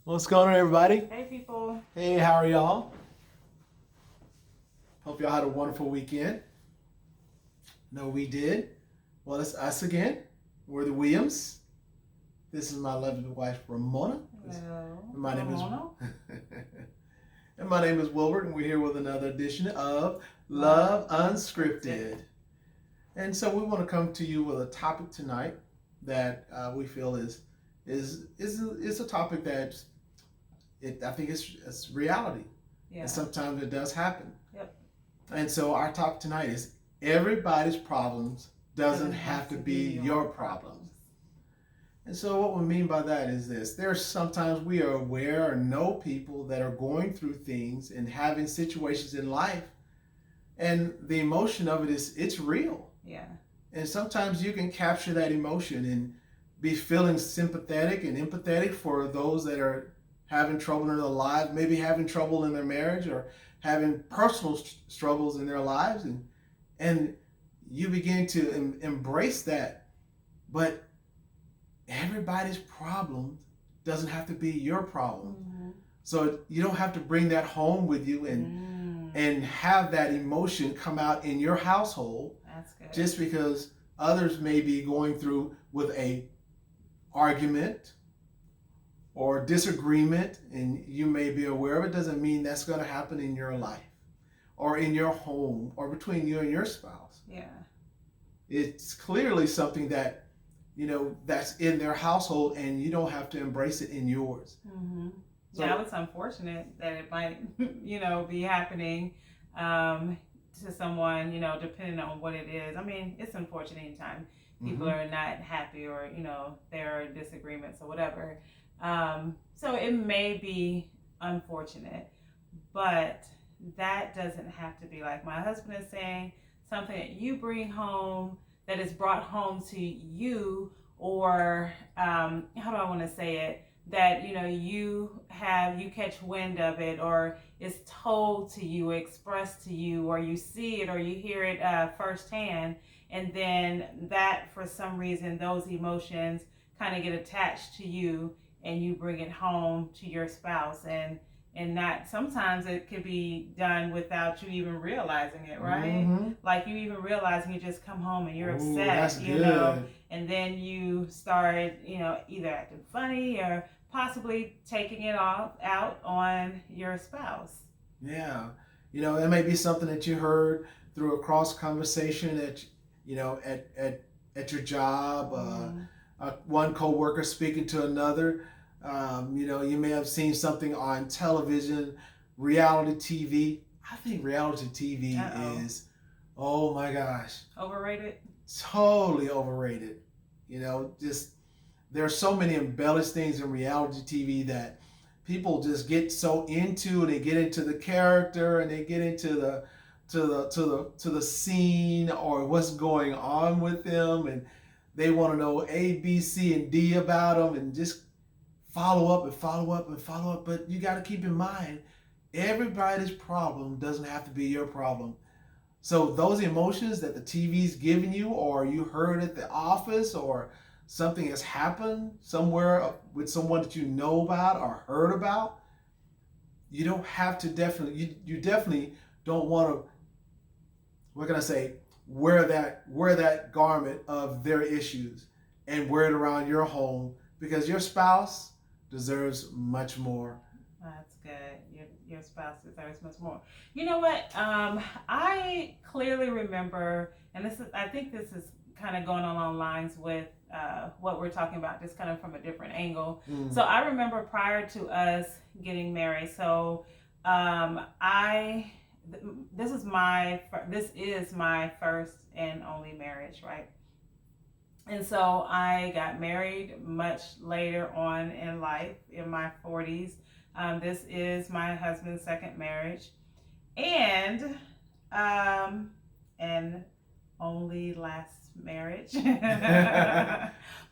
What's going on, everybody? Hey, people. Hey, how are y'all? Hope y'all had a wonderful weekend. No, we did. Well, it's us again. We're the Williams. This is my lovely wife, Ramona. Hello. And my name Ramona. and my name is Wilbert, and we're here with another edition of Love Unscripted. And so we want to come to you with a topic tonight that we feel is a topic that I think it's reality. Yeah. And sometimes it does happen. Yep. And so our topic tonight is everybody's problems doesn't have to be your problems. And so what we mean by that is this. There's sometimes we are aware or know people that are going through things and having situations in life. And the emotion of it's real. Yeah. And sometimes you can capture that emotion and be feeling sympathetic and empathetic for those that are having trouble in their lives, maybe having trouble in their marriage or having personal struggles in their lives, and you begin to embrace that. But everybody's problem doesn't have to be your problem. Mm-hmm. So you don't have to bring that home with you and have that emotion come out in your household. That's good. Just because others may be going through with a argument or disagreement and you may be aware of it, doesn't mean that's going to happen in your life or in your home or between you and your spouse. Yeah. It's clearly something that, that's in their household and you don't have to embrace it in yours. Mm-hmm. So, yeah, it's unfortunate that it might, be happening to someone, depending on what it is. I mean, it's unfortunate anytime people are not happy or, there are disagreements or whatever. So it may be unfortunate, but that doesn't have to be. Like my husband is saying, something that you bring home that is brought home to you, or how do I want to say it, that you catch wind of it, or it's told to you, expressed to you, or you see it or you hear it firsthand, and then that for some reason those emotions kind of get attached to you and you bring it home to your spouse, and not, sometimes it can be done without you even realizing it, right? Mm-hmm. Like you even realizing, you just come home and you're upset, and then you start, either acting funny or possibly taking it out on your spouse. Yeah. It may be something that you heard through a cross conversation at your job, one coworker speaking to another. You may have seen something on television, reality TV. I think reality TV is, oh my gosh, overrated. Totally overrated. Just there are so many embellished things in reality TV that people just get so into, and they get into the character and they get into the scene or what's going on with them, and they want to know A, B, C, and D about them, and just follow up and follow up and follow up. But you got to keep in mind, everybody's problem doesn't have to be your problem. So those emotions that the TV's giving you, or you heard at the office, or something has happened somewhere with someone that you know about or heard about, you don't have to you definitely don't want to, what can I say, wear that garment of their issues and wear it around your home, because your spouse deserves much more. That's good. Your spouse deserves much more. You know what? I clearly remember, and I think this is kind of going along lines with what we're talking about, just kind of from a different angle. So I remember prior to us getting married. So this is my first and only marriage, right? And so I got married much later on in life, in my 40s. This is my husband's second marriage, and only last marriage.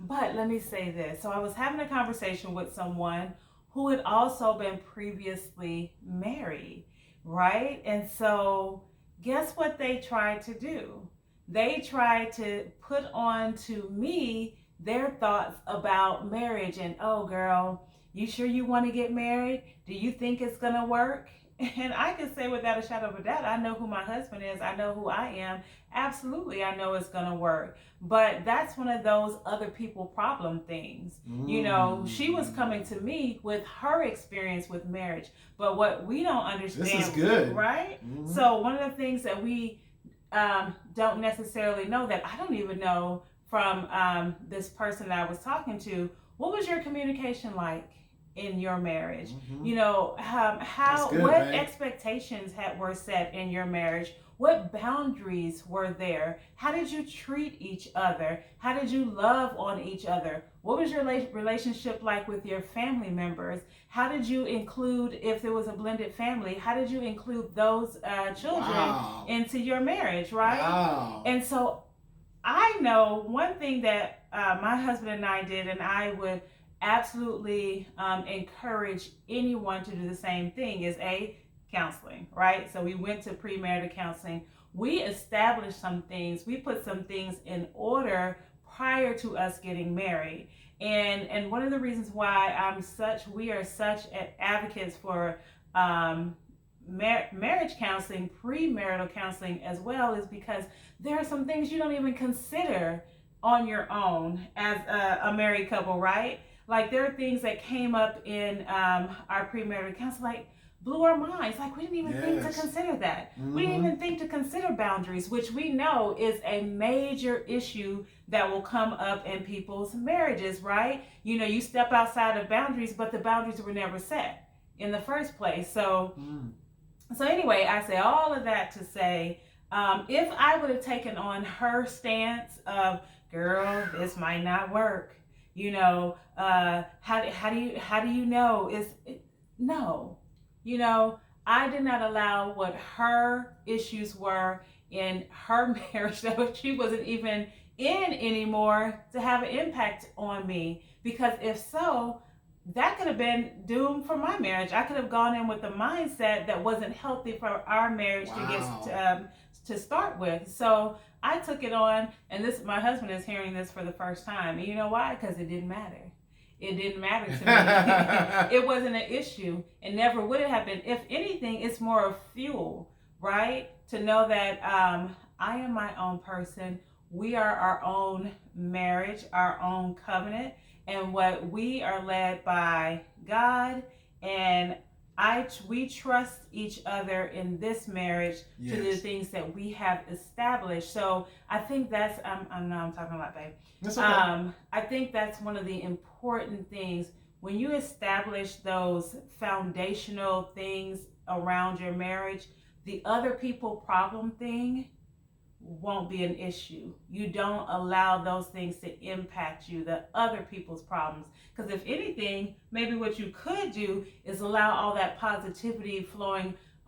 But let me say this. So I was having a conversation with someone who had also been previously married, right? And so guess what they tried to do? They tried to put on to me their thoughts about marriage, and oh girl, You sure you want to get married? Do you think it's going to work? And I can say without a shadow of a doubt, I know who my husband is. I know who I am. Absolutely, I know it's going to work. But that's one of those other people problem things. You know, she was coming to me with her experience with marriage. But what we don't understand. This is good. Right? So one of the things that we don't necessarily know, that I don't even know from this person that I was talking to, what was your communication like in your marriage? You know, what expectations were set in your marriage? What boundaries were there? How did you treat each other? How did you love on each other? What was your relationship like with your family members? How did you include, if there was a blended family, how did you include those children into your marriage, right? And so I know one thing that my husband and I did, and I would absolutely encourage anyone to do the same thing, is counseling, right? So we went to premarital counseling. We established some things. We put some things in order prior to us getting married. And one of the reasons why we are such advocates for marriage counseling, premarital counseling as well, is because there are some things you don't even consider on your own as a married couple, right? Like there are things that came up in our premarital counseling, like blew our minds. Like we didn't even think to consider that. We didn't even think to consider boundaries, which we know is a major issue that will come up in people's marriages, right? You know, you step outside of boundaries, but the boundaries were never set in the first place. So anyway, I say all of that to say, if I would have taken on her stance of, girl, this might not work, you know, how do you know? No. You know, I did not allow what her issues were in her marriage that she wasn't even in anymore to have an impact on me. Because if so, that could have been doomed for my marriage. I could have gone in with a mindset that wasn't healthy for our marriage to start with. So I took it on, and my husband is hearing this for the first time. And you know why? Because it didn't matter. It didn't matter to me. It wasn't an issue. It never would have happened. If anything, it's more of fuel, right? To know that I am my own person. We are our own marriage, our own covenant, and what we are led by God, and we trust each other in this marriage to do the things that we have established. So I think that's I'm talking a lot, babe. That's okay. I think that's one of the important things when you establish those foundational things around your marriage. The other people problem thing won't be an issue. You don't allow those things to impact you, the other people's problems. Because if anything, maybe what you could do is allow all that positivity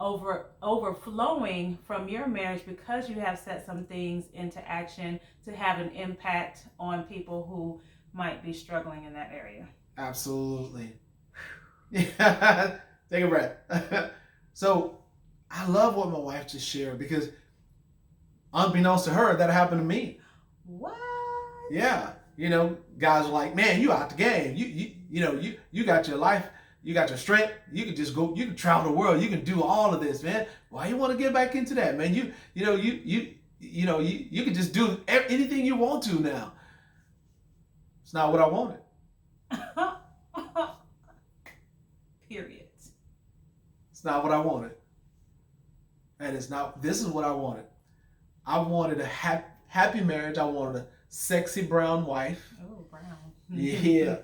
overflowing from your marriage, because you have set some things into action to have an impact on people who might be struggling in that area. Absolutely. Yeah. Take a breath. So I love what my wife just shared, because unbeknownst to her, that happened to me. What? Yeah. You know, guys are like, man, you out the game. You got your life, you got your strength. You can just go, you can travel the world. You can do all of this, man. Why you want to get back into that, man? You can just do anything you want to now. It's not what I wanted. Period. It's not what I wanted. And this is what I wanted. I wanted a happy marriage. I wanted a sexy brown wife. Oh, brown. Yeah.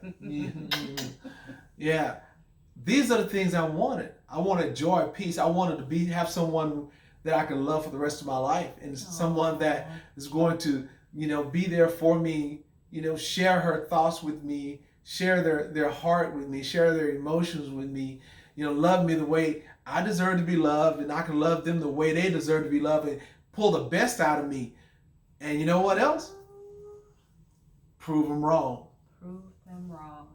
Yeah. These are the things I wanted. I wanted joy, peace. I wanted to have someone that I can love for the rest of my life, and someone that is going to, be there for me, share her thoughts with me, share their heart with me, share their emotions with me, love me the way I deserve to be loved, and I can love them the way they deserve to be loved, and pull the best out of me. And you know what else? Prove them wrong.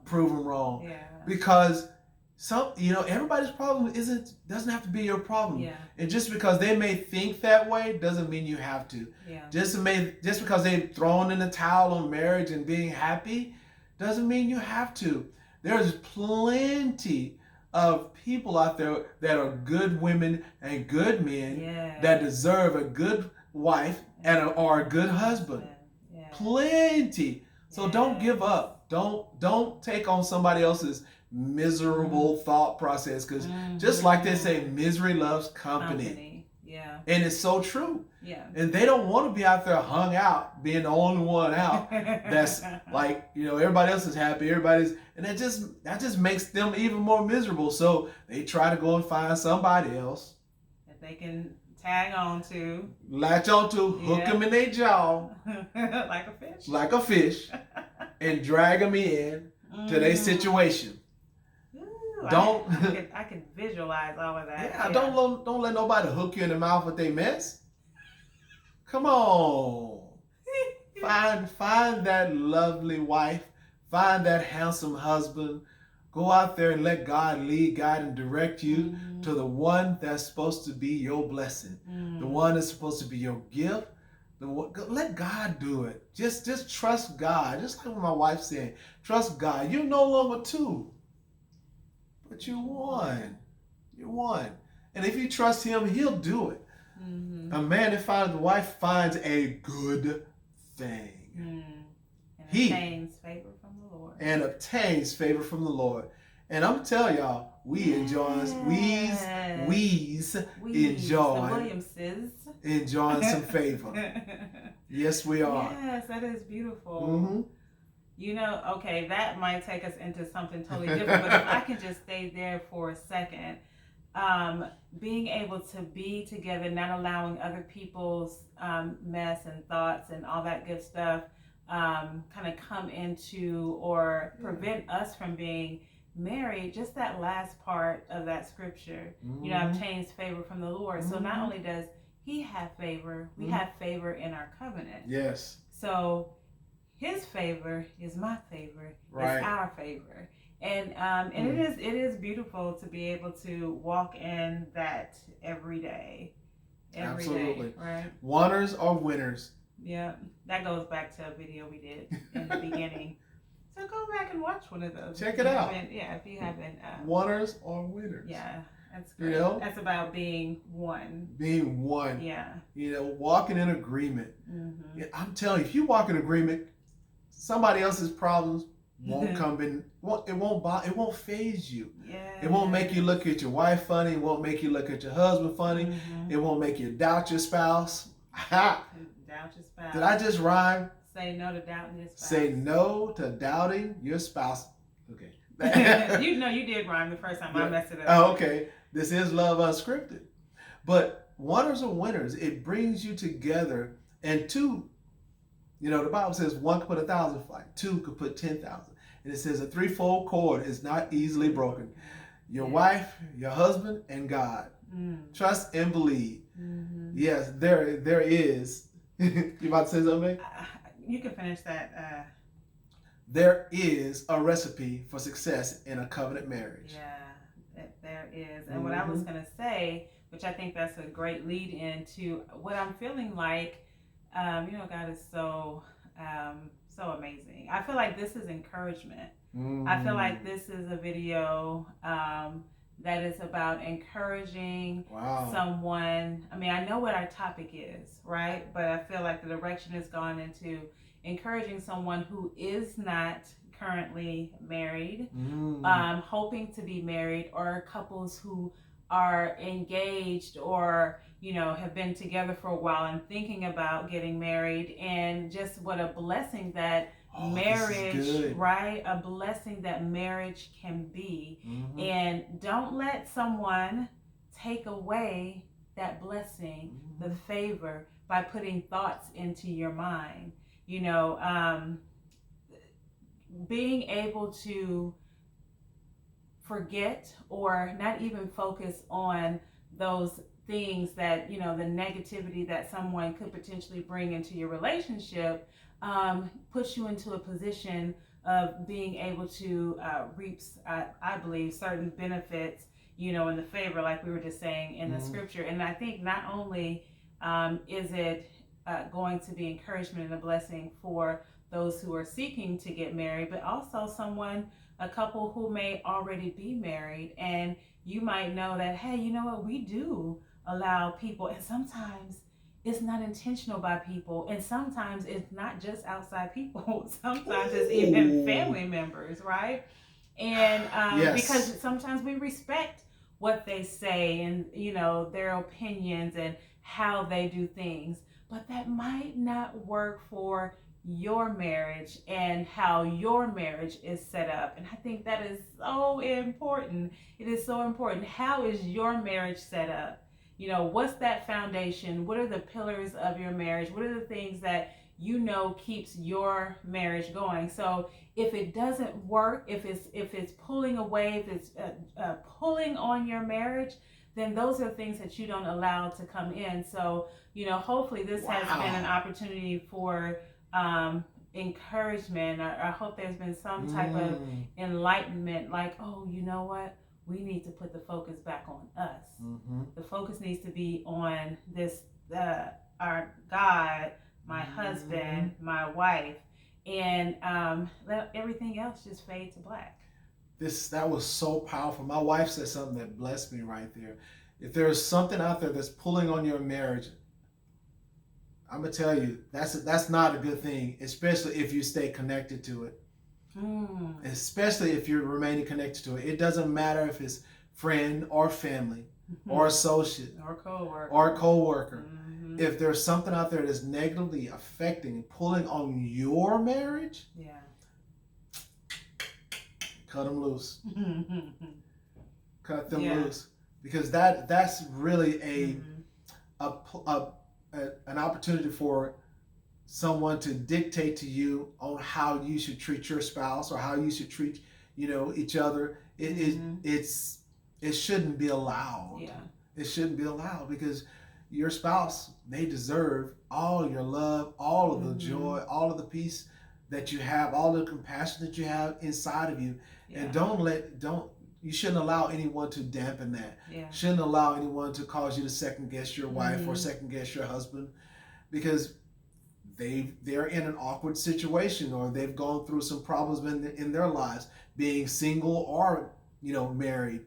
Prove them wrong. Yeah. Because everybody's problem doesn't have to be your problem. Yeah. And just because they may think that way doesn't mean you have to. Yeah. Just because they've thrown in the towel on marriage and being happy doesn't mean you have to. There's plenty of people out there that are good women and good men that deserve a good wife and or a good husband. Plenty. So don't give up. Don't take on somebody else's miserable thought process, because just like they say, misery loves company. Yeah. And it's so true. Yeah. And they don't want to be out there hung out, being the only one out. That's like, everybody else is happy, and that just makes them even more miserable. So they try to go and find somebody else that they can tag on to, latch on to, hook them in their jaw, like a fish, and drag them in to their situation. Ooh, I can visualize all of that. Yeah, don't let nobody hook you in the mouth with their mess. Come on. Find that lovely wife. Find that handsome husband. Go out there and let God lead, guide, and direct you to the one that's supposed to be your blessing. The one that's supposed to be your gift. Let God do it. Just trust God. Just like what my wife said, trust God. You're no longer two, but you one. You one. And if you trust Him, He'll do it. A man that finds a wife finds a good thing. And obtains favor from the Lord. And obtains favor from the Lord. And I'm telling y'all, we enjoy the Williamses enjoying some favor. Yes, we are. Yes, that is beautiful. Okay, that might take us into something totally different, but if I can just stay there for a second. Being able to be together, not allowing other people's mess and thoughts and all that good stuff kind of come into or prevent us from being married. Just that last part of that scripture, obtains favor from the Lord. So not only does He have favor, we have favor in our covenant. Yes. So His favor is my favor, right. It's our favor. And it is beautiful to be able to walk in that every day. Absolutely. Day, right? Wanners or winners. Yeah, that goes back to a video we did in the beginning. So go back and watch one of those. Check it out. If you haven't. Wanners or winners. Yeah, that's great. That's about being one. Being one. Yeah. Walking in agreement. Yeah, I'm telling you, if you walk in agreement, somebody else's problems won't come in. It won't faze you. Yeah. It won't make you look at your wife funny. It won't make you look at your husband funny. It won't make you doubt your spouse. Doubt your spouse. Did I just rhyme? Say no to doubting your spouse. Say no to doubting your spouse. Okay. You did rhyme the first time. I messed it up. Oh, okay. This is Love Unscripted. But wanners or winners, it brings you together. And two, the Bible says one could put 1,000 to flight, two could put 10,000. And it says a threefold cord is not easily broken. Your wife, your husband, and God. Trust and believe. Yes, there is. You about to say something? You can finish that. There is a recipe for success in a covenant marriage. Yeah, there is. And what I was going to say, which I think that's a great lead into what I'm feeling like, God is so amazing. I feel like this is encouragement. I feel like this is a video that is about encouraging someone. I mean, I know what our topic is, right? But I feel like the direction has gone into encouraging someone who is not currently married, hoping to be married, or couples who are engaged or have been together for a while and thinking about getting married. And just what a blessing that marriage, right? A blessing that marriage can be. And don't let someone take away that blessing, the favor, by putting thoughts into your mind. Being able to forget or not even focus on those things that, the negativity that someone could potentially bring into your relationship, puts you into a position of being able to reap, I believe, certain benefits, in the favor, like we were just saying in the scripture. And I think not only is it going to be encouragement and a blessing for those who are seeking to get married, but also someone a couple who may already be married, and you might know that, hey, you know what, we do allow people, and sometimes it's not intentional by people, and sometimes it's not just outside people. Sometimes it's even Ooh. family members, right? And because Yes. sometimes we respect what they say and their opinions and how they do things, but that might not work for your marriage and how your marriage is set up. And I think that is so important. It is so important. How is your marriage set up? What's that foundation? What are the pillars of your marriage? What are the things that keeps your marriage going? So if it doesn't work, if it's pulling away, if it's pulling on your marriage, then those are things that you don't allow to come in. So hopefully this has been an Wow. opportunity for encouragement. I hope there's been some type of Mm. enlightenment, like, oh, you know what, we need to put the focus back on us. Mm-hmm. The focus needs to be on this, our God, my Mm-hmm. husband, my wife, and let everything else just fade to black. That was so powerful. My wife said something that blessed me right there. If there's something out there that's pulling on your marriage, I'm gonna tell you that's not a good thing, especially if you stay connected to it. Mm. Especially if you're remaining connected to it. It doesn't matter if it's friend or family or associate Or or co-worker. co-worker. Mm-hmm. If there's something out there that's negatively affecting and pulling on your marriage, Yeah. cut them loose. Cut them Yeah. loose, because that's really Mm-hmm. a, a, an opportunity for someone to dictate to you on how you should treat your spouse or how you should treat each other. Mm-hmm. It shouldn't be allowed. Yeah. It shouldn't be allowed, because your spouse, they deserve all your love, all of the Mm-hmm. joy, all of the peace that you have, all the compassion that you have inside of you. And Yeah. don't you shouldn't allow anyone to dampen that. Yeah. Shouldn't allow anyone to cause you to second guess your wife or Mm-hmm. second guess your husband, because they're in an awkward situation, or they've gone through some problems in their lives, being single or married.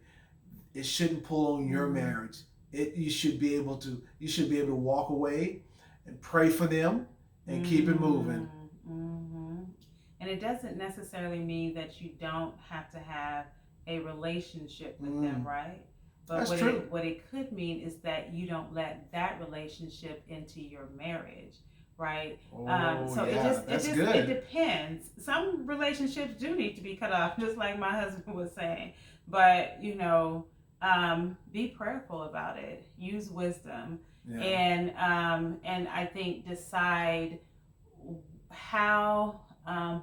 It shouldn't pull on your Mm-hmm. marriage. You should be able to walk away and pray for them and keep it moving. Mm-hmm. And it doesn't necessarily mean that you don't have to have a relationship with them, Mm, right? But that's what true. it could mean is that you don't let that relationship into your marriage, right? Oh So yeah, that's it good. depends. Some relationships do need to be cut off, just like my husband was saying. But be prayerful about it. Use wisdom, Yeah. and I think decide how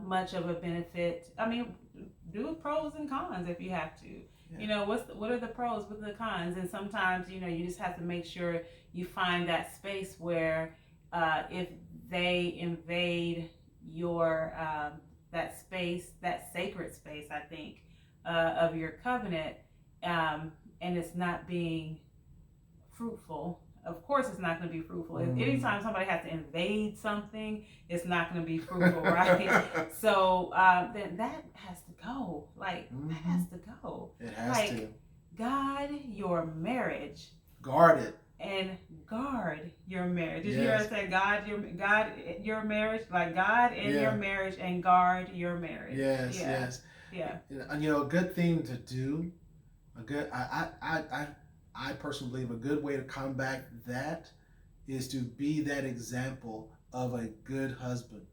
much of a benefit. I mean, do pros and cons if you have to. Yeah. What are the pros? What are the cons? And sometimes you just have to make sure you find that space where if they invade your that space, that sacred space, I think, of your covenant, and it's not being fruitful. Of course, it's not going to be fruitful. Mm. Anytime somebody has to invade something, it's not going to be fruitful, right? So then that has to go. Like, that Mm-hmm. has to go. It has Like, to. guard your marriage Guard it. and guard your marriage. Did you hear Yes. us say God your marriage? Like, God in your Yeah. marriage and guard your marriage. Yes. Yeah. Yes. Yeah. And a good thing to do, a good I personally believe a good way to combat that is to be that example of a good husband,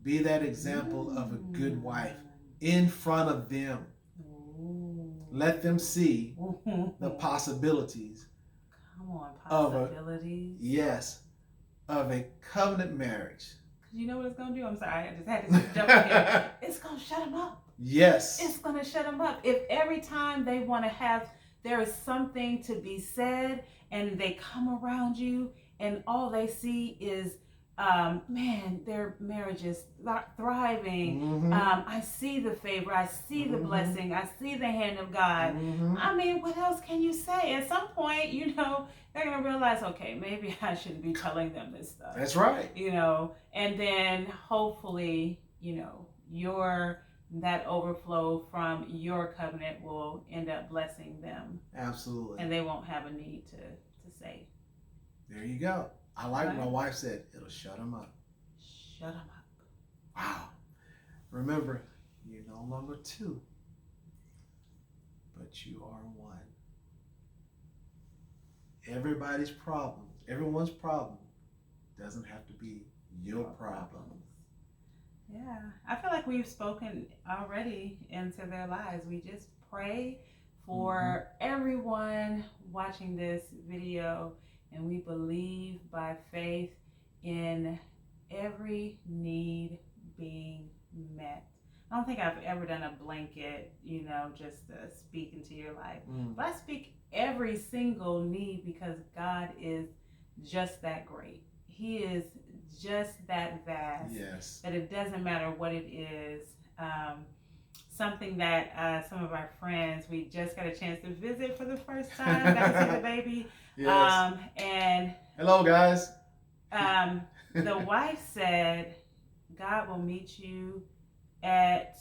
be that example of a good wife in front of them. Ooh. Let them see Ooh. the possibilities Come on, of possibilities. yes, of a covenant marriage. Cause you know what it's gonna do. I'm sorry, I just had to jump in here. It's gonna shut them up. Yes. It's gonna shut them up. If every time they want to have, there is something to be said, and they come around you, and all they see is, man, their marriage is thriving. Mm-hmm. I see the favor. I see the Mm-hmm. blessing. I see the hand of God. Mm-hmm. I mean, what else can you say? At some point, they're gonna realize, okay, maybe I shouldn't be telling them this stuff. That's right. And then hopefully, your that overflow from your covenant will end up blessing them. Absolutely. And they won't have a need to say. There you go. I like what Right. my wife said. It'll shut them up. Shut them up. Wow. Remember, you're no longer two, but you are one. Everybody's problem, everyone's problem doesn't have to be your problem. Yeah, I feel like we've spoken already into their lives. We just pray for everyone watching this video, and we believe by faith in every need being met. I don't think I've ever done a blanket, just to speak into your life. But I speak every single need because God is just that great. He is just that vast. Yes. That it doesn't matter what it is. Something that some of our friends, we just got a chance to visit for the first time. Got to see the baby. Yes. And hello, guys. The wife said, God will meet you at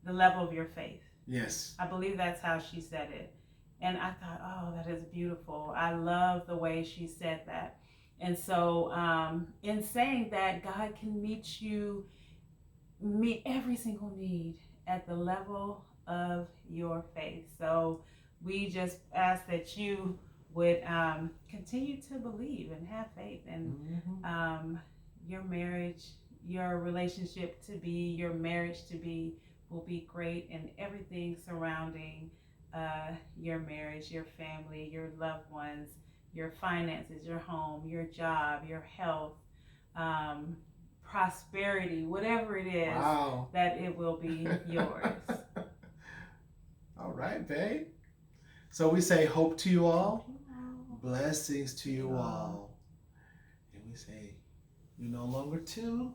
the level of your faith. Yes. I believe that's how she said it. And I thought, oh, that is beautiful. I love the way she said that. And so in saying that, God can meet every single need at the level of your faith. So we just ask that you would continue to believe and have faith, and your marriage, your relationship to be, your marriage to be will be great, and everything surrounding your marriage, your family, your loved ones, your finances, your home, your job, your health, prosperity, whatever it is, wow, that it will be yours. All right, babe. So we say hope to you all, blessings to you all. And we say, you're no longer two,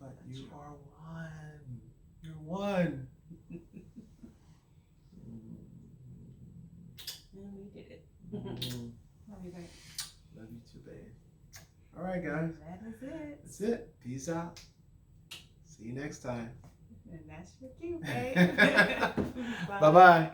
but you are one. You're one. And we did it. Love you, babe. Love you too, babe. All right, guys. That is it. That's it. Peace out. See you next time. And that's for you, babe. Bye-bye.